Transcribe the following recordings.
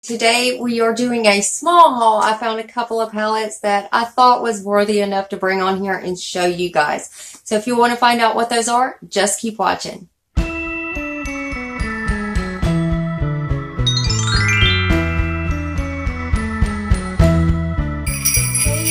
Today we are doing a small haul. I found a couple of palettes that I thought was worthy enough to bring on here and show you guys. So if you want to find out what those are, just keep watching.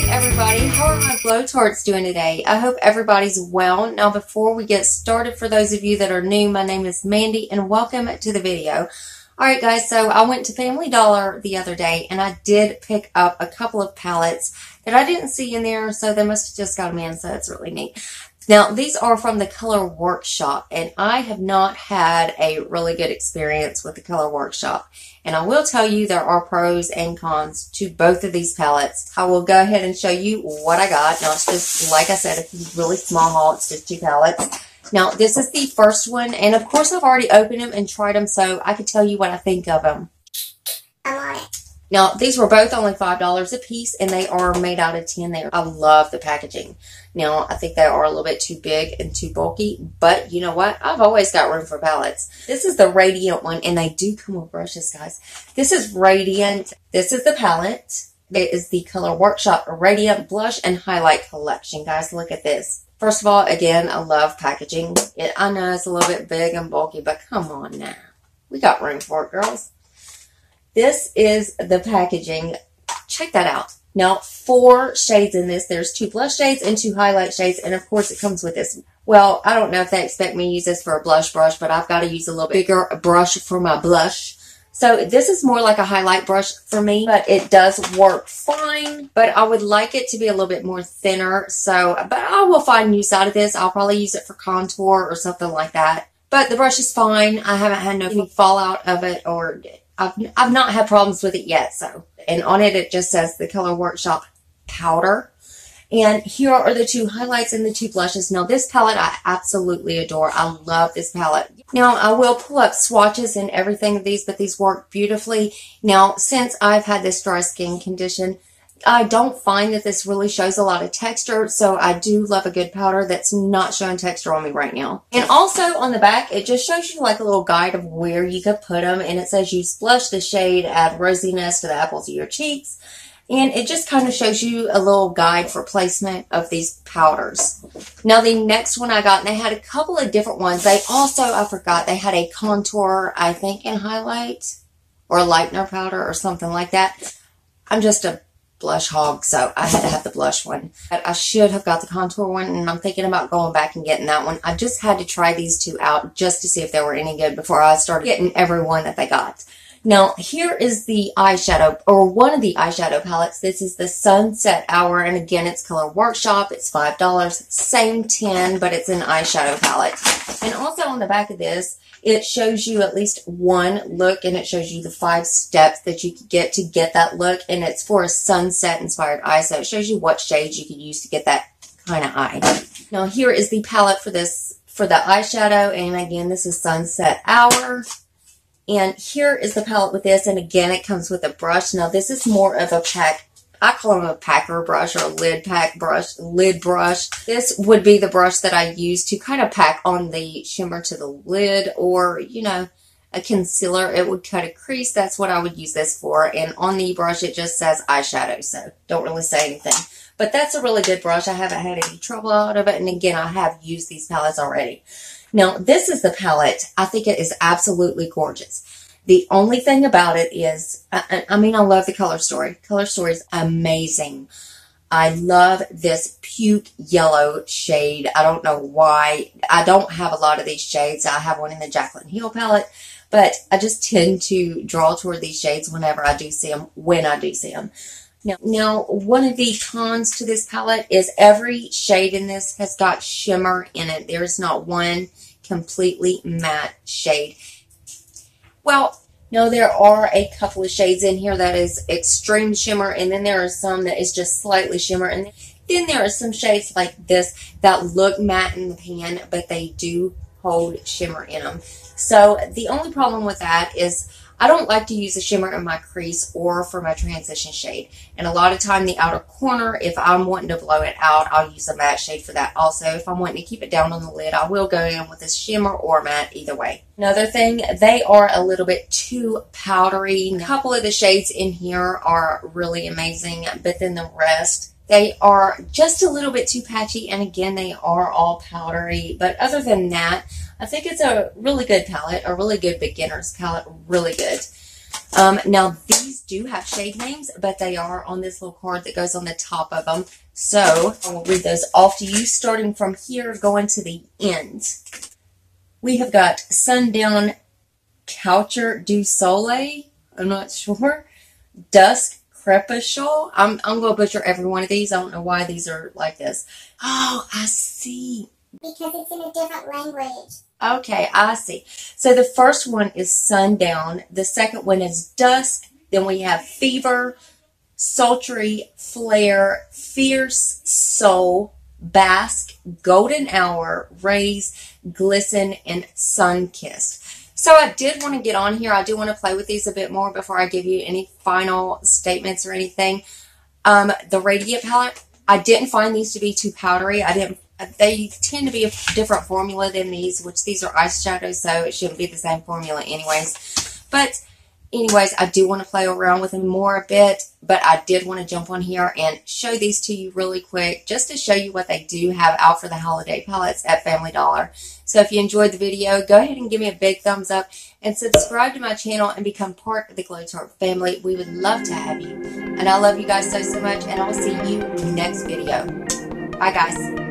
Everybody, how are my Glow Tarts doing today? I hope everybody's well. Now before we get started, for those of you that are new, my name is Mandy and welcome to the video. Alright guys, so I went to Family Dollar the other day and I did pick up a couple of palettes that I didn't see in there, so they must have just got them in, so that's really neat. Now these are from the Color Workshop and I have not had a really good experience with the Color Workshop. And I will tell you there are pros and cons to both of these palettes. I will go ahead and show you what I got. Now it's just, like I said, it's a really small haul. It's just 2 palettes. Now this is the first one, and of course I've already opened them and tried them, so I can tell you what I think of them. I'm on it. Now these were both only $5 a piece, and they are made out of tin. I love the packaging. Now I think they are a little bit too big and too bulky, but you know what? I've always got room for palettes. This is the Radiant one, and they do come with brushes, guys. This is Radiant. This is the palette. It is the Color Workshop Radiant Blush and Highlight Collection, guys. Look at this. First of all, again, I love packaging. I know it's a little bit big and bulky, but come on now. We got room for it, girls. This is the packaging. Check that out. Now, 4 shades in this. There's 2 blush shades and 2 highlight shades, and of course it comes with this. Well, I don't know if they expect me to use this for a blush brush, but I've got to use a little bigger brush for my blush. So this is more like a highlight brush for me, but it does work fine. But I would like it to be a little bit more thinner. But I will find use out of this. I'll probably use it for contour or something like that. But the brush is fine. I haven't had no fallout of it, or I've not had problems with it yet. So, and on it, it just says the Color Workshop powder. And here are the 2 highlights and the 2 blushes. Now, this palette I absolutely adore. I love this palette. Now, I will pull up swatches and everything of these, but these work beautifully. Now, since I've had this dry skin condition, I don't find that this really shows a lot of texture, so I do love a good powder that's not showing texture on me right now. And also on the back, it just shows you like a little guide of where you could put them, and it says use blush the shade, add rosiness to the apples of your cheeks. And it just kind of shows you a little guide for placement of these powders. Now, the next one I got, and they had a couple of different ones. They also, I forgot, they had a contour, I think, and highlight, or lightener powder, or something like that. I'm just a blush hog, so I had to have the blush one. But I should have got the contour one, and I'm thinking about going back and getting that one. I just had to try these 2 out just to see if they were any good before I started getting every one that they got. Now, here is the eyeshadow, or one of the eyeshadow palettes. This is the Sunset Hour, and again, it's Color Workshop. It's $5. Same tin, but it's an eyeshadow palette. And also on the back of this, it shows you at least one look, and it shows you the 5 steps that you could get to get that look, and it's for a sunset-inspired eye, so it shows you what shades you could use to get that kind of eye. Now, here is the palette for this, for the eyeshadow, and again, this is Sunset Hour. And here is the palette with this, and again, it comes with a brush. Now, this is more of a pack. I call them a packer brush or a lid brush. This would be the brush that I use to kind of pack on the shimmer to the lid, or, you know, a concealer. It would cut a crease. That's what I would use this for. And on the brush, it just says eyeshadow, so don't really say anything. But that's a really good brush. I haven't had any trouble out of it. And again, I have used these palettes already. Now, this is the palette. I think it is absolutely gorgeous. The only thing about it is, I mean, I love the color story. Color story is amazing. I love this puke yellow shade. I don't know why. I don't have a lot of these shades. I have one in the Jaclyn Hill palette, but I just tend to draw toward these shades whenever I do see them, when I do see them. Now, one of the cons to this palette is every shade in this has got shimmer in it. There's not one completely matte shade. Well, no, there are a couple of shades in here that is extreme shimmer, and then there are some that is just slightly shimmer, and then there are some shades like this that look matte in the pan, but they do hold shimmer in them. So the only problem with that is I don't like to use a shimmer in my crease or for my transition shade. And a lot of time the outer corner, if I'm wanting to blow it out, I'll use a matte shade for that also. If I'm wanting to keep it down on the lid, I will go in with a shimmer or matte, either way. Another thing, they are a little bit too powdery. A couple of the shades in here are really amazing, but then the rest, they are just a little bit too patchy, and again, they are all powdery. But other than that, I think it's a really good palette, a really good beginner's palette, really good. Now, these do have shade names, but they are on this little card that goes on the top of them. So, I will read those off to you, starting from here, going to the end. We have got Sundown Coucher du Soleil, I'm not sure, Dusk Crepuscle. I'm going to butcher every one of these. I don't know why these are like this. Oh, I see. Because it's in a different language. Okay, I see. So the first one is Sundown. The second one is Dusk. Then we have Fever, Sultry, Flare, Fierce, Soul, Bask, Golden Hour, Raise, Glisten, and Sun-Kissed. So I did want to get on here. I do want to play with these a bit more before I give you any final statements or anything. The Radiant palette, I didn't find these to be too powdery. They tend to be a different formula than these, which these are ice shadows, so it shouldn't be the same formula anyways. But anyways, I do want to play around with them more a bit, but I did want to jump on here and show these to you really quick, just to show you what they do have out for the holiday palettes at Family Dollar. So if you enjoyed the video, go ahead and give me a big thumbs up and subscribe to my channel and become part of the Glow Tart family. We would love to have you. And I love you guys so much, and I will see you next video. Bye, guys.